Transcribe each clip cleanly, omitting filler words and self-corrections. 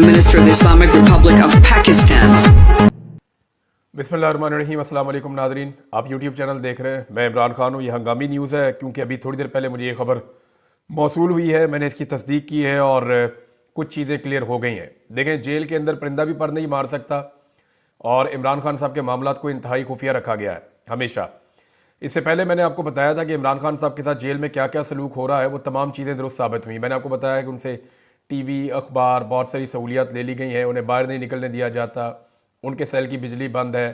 Prime Minister of the Islamic Republic of Pakistan. बिस्मिल्लाहिर्रहमानिर्रहीम, अस्सलाम वालेकुम नाज़रीन। आप यूट्यूब चैनल देख रहे हैं, मैं इमरान खान हूँ। ये हंगामी न्यूज़ है क्योंकि अभी थोड़ी देर पहले मुझे ये खबर मौसूल हुई है, मैंने इसकी तस्दीक की है और कुछ चीज़ें क्लियर हो गई हैं। देखें, जेल के अंदर परिंदा भी पर नहीं मार सकता और इमरान खान साहब के मामलात को इंतहाई खुफिया रखा गया है हमेशा। इससे पहले मैंने आपको बताया था कि इमरान खान साहब के साथ जेल में क्या क्या सलूक हो रहा है, वो तमाम चीज़ें दुरुस्त साबित हुई। मैंने आपको बताया कि उनसे टीवी, अखबार, बहुत सारी सहूलियात ले ली गई हैं, उन्हें बाहर नहीं निकलने दिया जाता, उनके सेल की बिजली बंद है।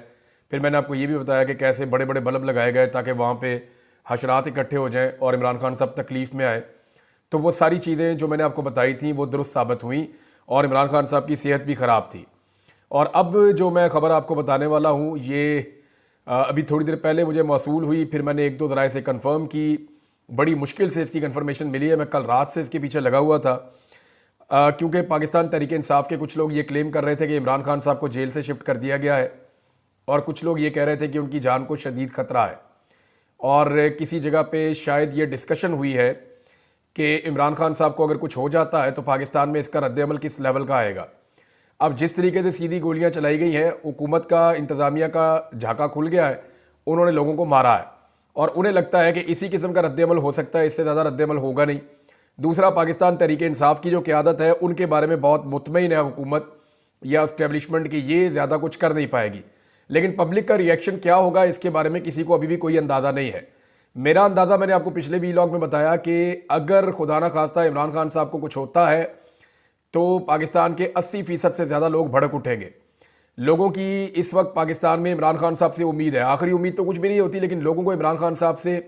फिर मैंने आपको ये भी बताया कि कैसे बड़े बड़े बल्ब लगाए गए ताकि वहाँ पे हशरात इकट्ठे हो जाएं और इमरान खान साहब तकलीफ़ में आए। तो वो सारी चीज़ें जो मैंने आपको बताई थी वो दुरुस्त साबित हुई और इमरान खान साहब की सेहत भी ख़राब थी। और अब जो मैं ख़बर आपको बताने वाला हूँ ये अभी थोड़ी देर पहले मुझे मौसूल हुई, फिर मैंने एक दो ज़राए से कन्फर्म की। बड़ी मुश्किल से इसकी कन्फर्मेशन मिली है, मैं कल रात से इसके पीछे लगा हुआ था क्योंकि पाकिस्तान तहरीक इंसाफ के कुछ लोग ये क्लेम कर रहे थे कि इमरान खान साहब को जेल से शिफ्ट कर दिया गया है और कुछ लोग ये कह रहे थे कि उनकी जान को शदीद ख़तरा है। और किसी जगह पे शायद ये डिस्कशन हुई है कि इमरान खान साहब को अगर कुछ हो जाता है तो पाकिस्तान में इसका रद्द-ए-अमल किस लेवल का आएगा। अब जिस तरीके से सीधी गोलियां चलाई गई हैं, हुकूमत का, इंतज़ामिया का झाका खुल गया है, उन्होंने लोगों को मारा है और उन्हें लगता है कि इसी किस्म का रद्द-ए-अमल हो सकता है, इससे ज़्यादा रद्द-ए-अमल होगा नहीं। दूसरा, पाकिस्तान तहरीक इंसाफ की जो क़यादत है उनके बारे में बहुत मुतमईन है हुकूमत या इस्टेब्लिशमेंट की, ये ज़्यादा कुछ कर नहीं पाएगी। लेकिन पब्लिक का रिएक्शन क्या होगा इसके बारे में किसी को अभी भी कोई अंदाज़ा नहीं है। मेरा अंदाज़ा मैंने आपको पिछले वीलॉग में बताया कि अगर खुदा ना खास्ता इमरान खान साहब को कुछ होता है तो पाकिस्तान के 80% से ज़्यादा लोग भड़क उठेंगे। लोगों की इस वक्त पाकिस्तान में इमरान खान साहब से उम्मीद है। आखिरी उम्मीद तो कुछ भी नहीं होती, लेकिन लोगों को इमरान खान साहब से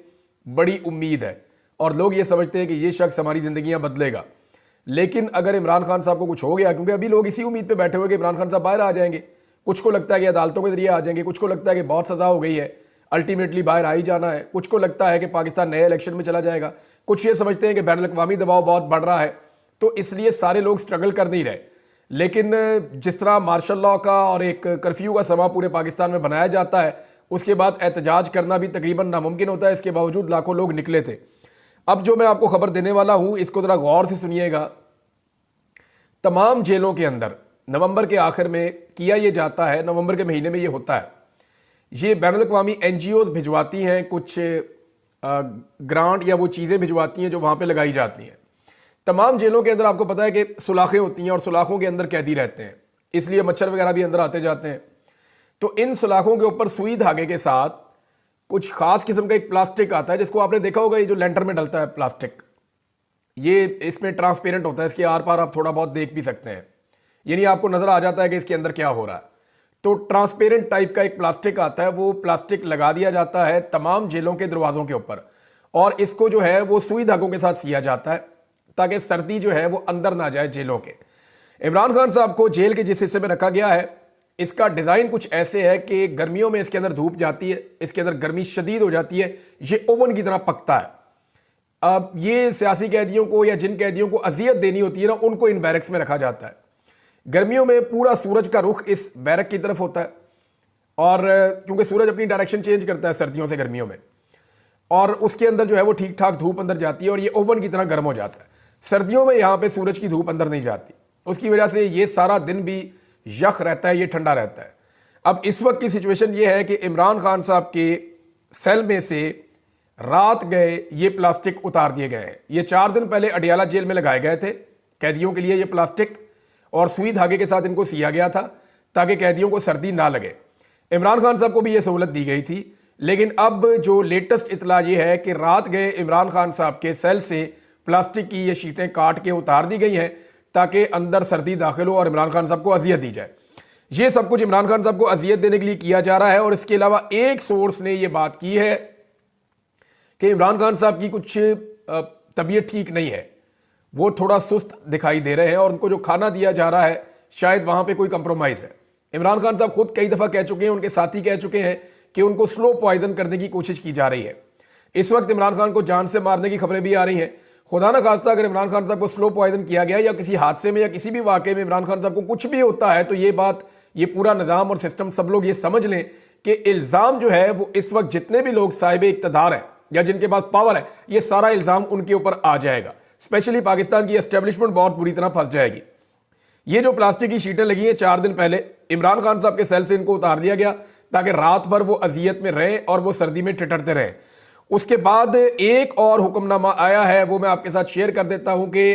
बड़ी उम्मीद है और लोग ये समझते हैं कि ये शख्स हमारी ज़िंदगियाँ बदलेगा। लेकिन अगर इमरान खान साहब को कुछ हो गया, क्योंकि अभी लोग इसी उम्मीद पर बैठे हुए कि इमरान खान साहब बाहर आ जाएंगे, कुछ को लगता है कि अदालतों के जरिए आ जाएंगे, कुछ को लगता है कि बहुत सज़ा हो गई है, अल्टीमेटली बाहर आ ही जाना है, कुछ को लगता है कि पाकिस्तान नए इलेक्शन में चला जाएगा, कुछ ये समझते हैं कि बैनुल अक़वामी दबाव बहुत बढ़ रहा है, तो इसलिए सारे लोग स्ट्रगल कर नहीं रहे। लेकिन जिस तरह मार्शल लॉ का और एक कर्फ्यू का समा पूरे पाकिस्तान में बनाया जाता है, उसके बाद एहतजाज करना भी तकरीबन नामुमकिन होता है। इसके बावजूद लाखों लोग निकले थे। अब जो मैं आपको खबर देने वाला हूँ इसको ज़रा गौर से सुनिएगा। तमाम जेलों के अंदर नवंबर के आखिर में किया ये जाता है, नवंबर के महीने में ये होता है, ये बैनुल अक़वामी NGOs भिजवाती हैं कुछ ग्रांट या वो चीज़ें भिजवाती हैं जो वहाँ पे लगाई जाती हैं। तमाम जेलों के अंदर आपको पता है कि सुलाखें होती हैं और सुलाखों के अंदर कैदी रहते हैं, इसलिए मच्छर वगैरह भी अंदर आते जाते हैं। तो इन सुलाखों के ऊपर सुई धागे के साथ कुछ ख़ास किस्म का एक प्लास्टिक आता है जिसको आपने देखा होगा, ये जो लेंटर में डलता है प्लास्टिक, ये इसमें ट्रांसपेरेंट होता है, इसके आर पार आप थोड़ा बहुत देख भी सकते हैं, यानी आपको नज़र आ जाता है कि इसके अंदर क्या हो रहा है। तो ट्रांसपेरेंट टाइप का एक प्लास्टिक आता है, वो प्लास्टिक लगा दिया जाता है तमाम जेलों के दरवाज़ों के ऊपर और इसको जो है वो सुई धागों के साथ सिया जाता है ताकि सर्दी जो है वो अंदर ना जाए जेलों के। इमरान खान साहब को जेल के जिस हिस्से में रखा गया है, इसका डिज़ाइन कुछ ऐसे है कि गर्मियों में इसके अंदर धूप जाती है, इसके अंदर गर्मी शदीद हो जाती है, ये ओवन की तरह पकता है। अब ये सियासी कैदियों को या जिन कैदियों को अजियत देनी होती है ना, उनको इन बैरक्स में रखा जाता है। गर्मियों में पूरा सूरज का रुख इस बैरक की तरफ होता है और क्योंकि सूरज अपनी डायरेक्शन चेंज करता है सर्दियों से गर्मियों में, और उसके अंदर जो है वो ठीक ठाक धूप अंदर जाती है और ये ओवन की तरह गर्म हो जाता है। सर्दियों में यहाँ पे सूरज की धूप अंदर नहीं जाती, उसकी वजह से ये सारा दिन भी यख रहता है, ये ठंडा रहता है। अब इस वक्त की सिचुएशन ये है कि इमरान खान साहब के सेल में से रात गए ये प्लास्टिक उतार दिए गए हैं। ये 4 दिन पहले अडियाला जेल में लगाए गए थे कैदियों के लिए ये प्लास्टिक, और सुई धागे के साथ इनको सिया गया था ताकि कैदियों को सर्दी ना लगे। इमरान खान साहब को भी ये सहूलत दी गई थी, लेकिन अब जो लेटेस्ट इतला ये है कि रात गए इमरान खान साहब के सेल से प्लास्टिक की ये शीटें काट के उतार दी गई हैं ताकि अंदर सर्दी दाखिल हो और इमरान खान साहब को अजियत दी जाए। ये सब कुछ इमरान खान साहब को अजियत देने के लिए किया जा रहा है। और इसके अलावा एक सोर्स ने यह बात की है कि इमरान खान साहब की कुछ तबीयत ठीक नहीं है, वो थोड़ा सुस्त दिखाई दे रहे हैं और उनको जो खाना दिया जा रहा है शायद वहाँ पे कोई कंप्रोमाइज़ है। इमरान खान साहब खुद कई दफ़ा कह चुके हैं, उनके साथी कह चुके हैं कि उनको स्लो पॉइजन करने की कोशिश की जा रही है। इस वक्त इमरान खान को जान से मारने की खबरें भी आ रही हैं। खुदा ना खास्ता अगर इमरान खान साहब को स्लो पॉइजन किया गया या किसी हादसे में या किसी भी वाक़े में इमरान खान साहब को कुछ भी होता है, तो ये बात, ये पूरा निज़ाम और सिस्टम, सब लोग ये समझ लें कि इल्ज़ाम जो है वो इस वक्त जितने भी लोग साहिब इक़्तिदार हैं या जिनके पास पावर है, ये सारा इल्ज़ाम उनके ऊपर आ जाएगा। स्पेशली पाकिस्तान की एस्टेब्लिशमेंट बहुत बुरी तरह फंस जाएगी। ये जो प्लास्टिक की शीटें लगी हैं 4 दिन पहले इमरान खान साहब के सेल से इनको उतार लिया गया ताकि रात भर वो अजियत में रहें और वो सर्दी में ठिठरते रहें। उसके बाद एक और हुक्मनामा आया है, वो मैं आपके साथ शेयर कर देता हूं कि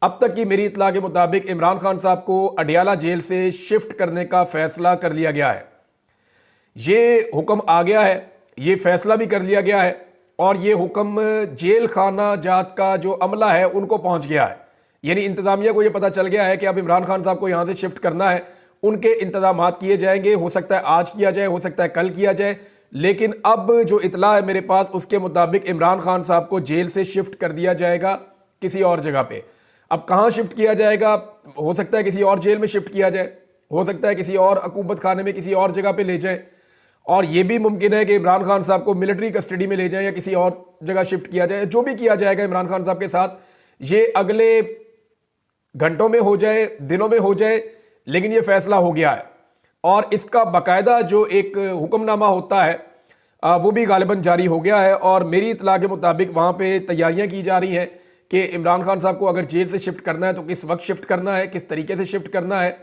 अब तक की मेरी इत्तला के मुताबिक इमरान खान साहब को अडियाला जेल से शिफ्ट करने का फैसला कर लिया गया है। ये हुक्म आ गया है, ये फैसला भी कर लिया गया है और ये हुक्म जेल खाना जात का जो अमला है उनको पहुंच गया है। यानी इंतजामिया को ये पता चल गया है कि अब इमरान खान साहब को यहां से शिफ्ट करना है, उनके इंतजाम किए जाएंगे। हो सकता है आज किया जाए, हो सकता है कल किया जाए, लेकिन अब जो इतला है मेरे पास उसके मुताबिक इमरान खान साहब को जेल से शिफ्ट कर दिया जाएगा किसी और जगह पे। अब कहां शिफ्ट किया जाएगा, हो सकता है किसी और जेल में शिफ्ट किया जाए, हो सकता है किसी और अकूबत खाने में किसी और जगह पे ले जाए, और यह भी मुमकिन है कि इमरान खान साहब को मिलिट्री कस्टडी में ले जाए या किसी और जगह शिफ्ट किया जाए। जो भी किया जाएगा इमरान खान साहब के साथ, ये अगले घंटों में हो जाए, दिनों में हो जाए, लेकिन ये फैसला हो गया है। और इसका बाकायदा जो एक हुक्मनामा होता है वो भी गालिबन जारी हो गया है। और मेरी इतला के मुताबिक वहाँ पे तैयारियां की जा रही हैं कि इमरान खान साहब को अगर जेल से शिफ्ट करना है तो किस वक्त शिफ्ट करना है, किस तरीके से शिफ्ट करना है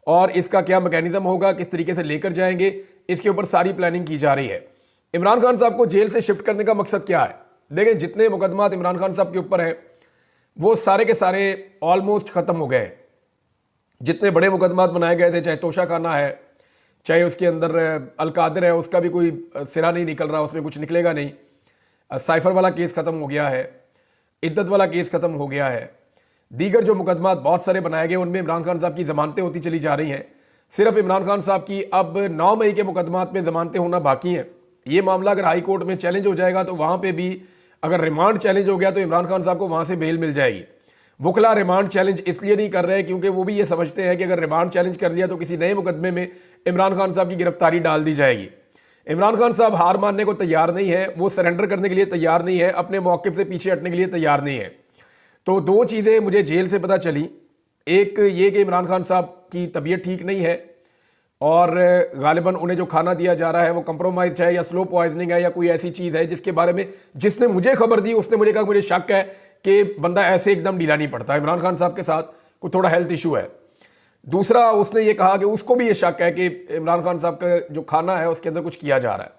और इसका क्या मैकेनिज्म होगा, किस तरीके से लेकर जाएंगे, इसके ऊपर सारी प्लानिंग की जा रही है। इमरान खान साहब को जेल से शिफ्ट करने का मकसद क्या है? देखें, जितने मुकदमात इमरान खान साहब के ऊपर हैं वो सारे के सारे ऑलमोस्ट ख़त्म हो गए हैं। जितने बड़े मुकदमात बनाए गए थे, चाहे तोशा खाना है, चाहे उसके अंदर अलकादर है, उसका भी कोई सिरा नहीं निकल रहा, उसमें कुछ निकलेगा नहीं। साइफर वाला केस ख़त्म हो गया है, इद्दत वाला केस ख़त्म हो गया है। दीगर जो मुकदमात बहुत सारे बनाए गए उनमें इमरान खान साहब की ज़मानतें होती चली जा रही हैं। सिर्फ इमरान खान साहब की अब 9 मई के मुकदमात में ज़मानतें होना बाकी हैं। ये मामला अगर हाई कोर्ट में चैलेंज हो जाएगा तो वहाँ पे भी अगर रिमांड चैलेंज हो गया तो इमरान खान साहब को वहाँ से बेल मिल जाएगी। वकला रिमांड चैलेंज इसलिए नहीं कर रहे हैं क्योंकि वो भी ये समझते हैं कि अगर रिमांड चैलेंज कर दिया तो किसी नए मुकदमे में इमरान खान साहब की गिरफ्तारी डाल दी जाएगी। इमरान खान साहब हार मानने को तैयार नहीं है, वो सरेंडर करने के लिए तैयार नहीं है, अपने मौक़िफ़ से पीछे हटने के लिए तैयार नहीं है। तो 2 चीज़ें मुझे जेल से पता चली, एक ये कि इमरान खान साहब की तबीयत ठीक नहीं है और गालिबन उन्हें जो खाना दिया जा रहा है वो कंप्रोमाइज है या स्लो पॉइजनिंग है या कोई ऐसी चीज़ है जिसके बारे में जिसने मुझे खबर दी उसने मुझे कहा मुझे शक है कि बंदा ऐसे एकदम ढीला नहीं पड़ता, इमरान खान साहब के साथ कोई थोड़ा हेल्थ इशू है। दूसरा, उसने ये कहा कि उसको भी ये शक है कि इमरान खान साहब का जो खाना है उसके अंदर कुछ किया जा रहा है।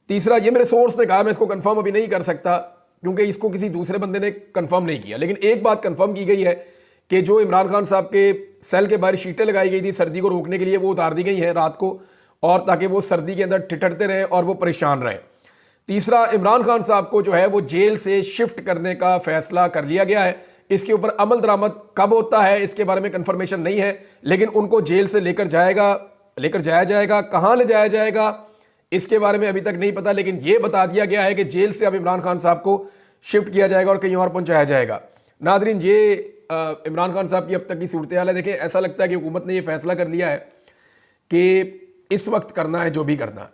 तीसरा, ये मेरे सोर्स ने कहा, मैं इसको कंफर्म अभी नहीं कर सकता क्योंकि इसको किसी दूसरे बंदे ने कंफर्म नहीं किया, लेकिन एक बात कंफर्म की गई है कि जो इमरान खान साहब के सेल के बाहर शीटें लगाई गई थी सर्दी को रोकने के लिए, वो उतार दी गई हैं रात को, और ताकि वो सर्दी के अंदर ठिठरते रहें और वो परेशान रहें। तीसरा, इमरान खान साहब को जो है वो जेल से शिफ्ट करने का फैसला कर लिया गया है। इसके ऊपर अमल दरामद कब होता है इसके बारे में कंफर्मेशन नहीं है, लेकिन उनको जेल से लेकर जाया जाएगा। कहाँ ले जाया जाएगा इसके बारे में अभी तक नहीं पता, लेकिन ये बता दिया गया है कि जेल से अब इमरान खान साहब को शिफ्ट किया जाएगा और कहीं और पहुंचाया जाएगा। नादरीन, ये इमरान खान साहब की अब तक की सूरत हाल है। देखें, ऐसा लगता है कि हुकूमत ने ये फैसला कर लिया है कि इस वक्त करना है जो भी करना।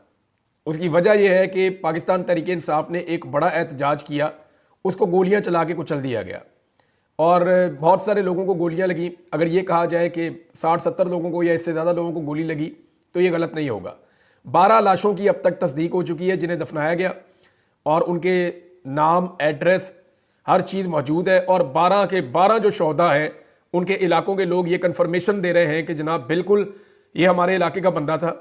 उसकी वजह यह है कि पाकिस्तान तहरीक इंसाफ ने एक बड़ा एहतजाज किया, उसको गोलियां चला के कुचल दिया गया और बहुत सारे लोगों को गोलियां लगी। अगर ये कहा जाए कि 60-70 लोगों को या इससे ज़्यादा लोगों को गोली लगी तो ये गलत नहीं होगा। 12 लाशों की अब तक तस्दीक हो चुकी है जिन्हें दफनाया गया और उनके नाम, एड्रेस, हर चीज़ मौजूद है। और 12 के 12 जो शोहदा हैं उनके इलाकों के लोग ये कन्फर्मेशन दे रहे हैं कि जनाब बिल्कुल ये हमारे इलाके का बंदा था,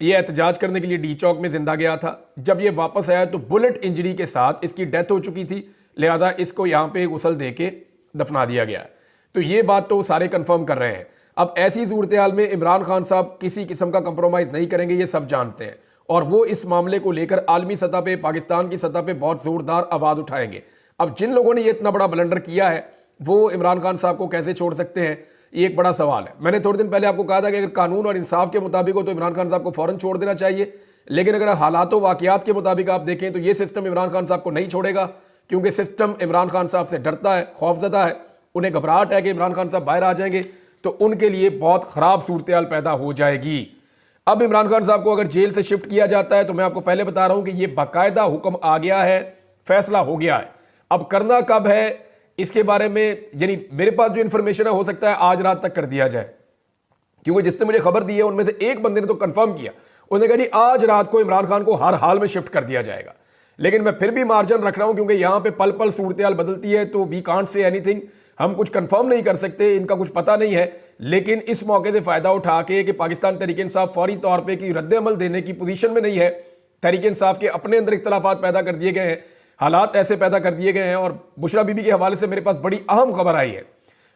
ये एहतजाज करने के लिए डी चौक में जिंदा गया था। जब ये वापस आया तो बुलेट इंजरी के साथ इसकी डेथ हो चुकी थी, लिहाजा इसको यहाँ पे गुसल दे के दफना दिया गया। तो ये बात तो सारे कंफर्म कर रहे हैं। अब ऐसी सूरत हाल में इमरान खान साहब किसी किस्म का कंप्रोमाइज़ नहीं करेंगे, ये सब जानते हैं, और वो इस मामले को लेकर आलमी सतह पे, पाकिस्तान की सतह पे बहुत ज़ोरदार आवाज़ उठाएंगे। अब जिन लोगों ने ये इतना बड़ा ब्लंडर किया है वो इमरान खान साहब को कैसे छोड़ सकते हैं, ये एक बड़ा सवाल है। मैंने थोड़े दिन पहले आपको कहा था कि अगर कानून और इंसाफ के मुताबिक हो तो इमरान खान साहब को फ़ौरन छोड़ देना चाहिए, लेकिन अगर हालात व वाक़यात के मुताबिक आप देखें तो ये सिस्टम इमरान खान साहब को नहीं छोड़ेगा, क्योंकि सिस्टम इमरान खान साहब से डरता है, खौफजदा है, उन्हें घबराहट है कि इमरान खान साहब बाहर आ जाएंगे तो उनके लिए बहुत ख़राब सूरत हाल पैदा हो जाएगी। अब इमरान खान साहब को अगर जेल से शिफ्ट किया जाता है तो मैं आपको पहले बता रहा हूं कि ये बाकायदा हुक्म आ गया है, फैसला हो गया है। अब करना कब है इसके बारे में, यानी मेरे पास जो इन्फॉर्मेशन है हो सकता है आज रात तक कर दिया जाए, क्योंकि जिसने मुझे खबर दी है उनमें से एक बंदे ने तो कंफर्म किया, उसने कहा जी आज रात को इमरान खान को हर हाल में शिफ्ट कर दिया जाएगा। लेकिन मैं फिर भी मार्जिन रख रहा हूं क्योंकि यहां पे पल पल सूरत हाल बदलती है, तो वी कांट से एनीथिंग, हम कुछ कंफर्म नहीं कर सकते, इनका कुछ पता नहीं है। लेकिन इस मौके से फायदा उठा के कि पाकिस्तान तहरीक इंसाफ फौरी तौर पर की रद्द अमल देने की पोजीशन में नहीं है, तहरीक इंसाफ के अपने अंदर इख्तलाफात पैदा कर दिए गए हैं, हालात ऐसे पैदा कर दिए गए हैं। और बुशरा बीबी के हवाले से मेरे पास बड़ी अहम खबर आई है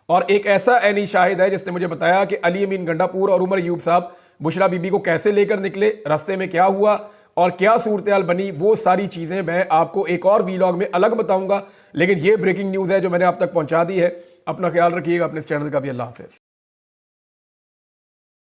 और एक ऐसा ऐनी शाहिद है जिसने मुझे बताया कि अली अमीन गंडापुर और उमर अयूब साहब बुशरा बीबी को कैसे लेकर निकले, रास्ते में क्या हुआ और क्या सूरत हाल बनी, वो सारी चीज़ें मैं आपको एक और वीलॉग में अलग बताऊंगा। लेकिन ये ब्रेकिंग न्यूज़ है जो मैंने आप तक पहुंचा दी है। अपना ख्याल रखिएगा, अपने इस चैनल का भी। अल्लाह हाफिज़।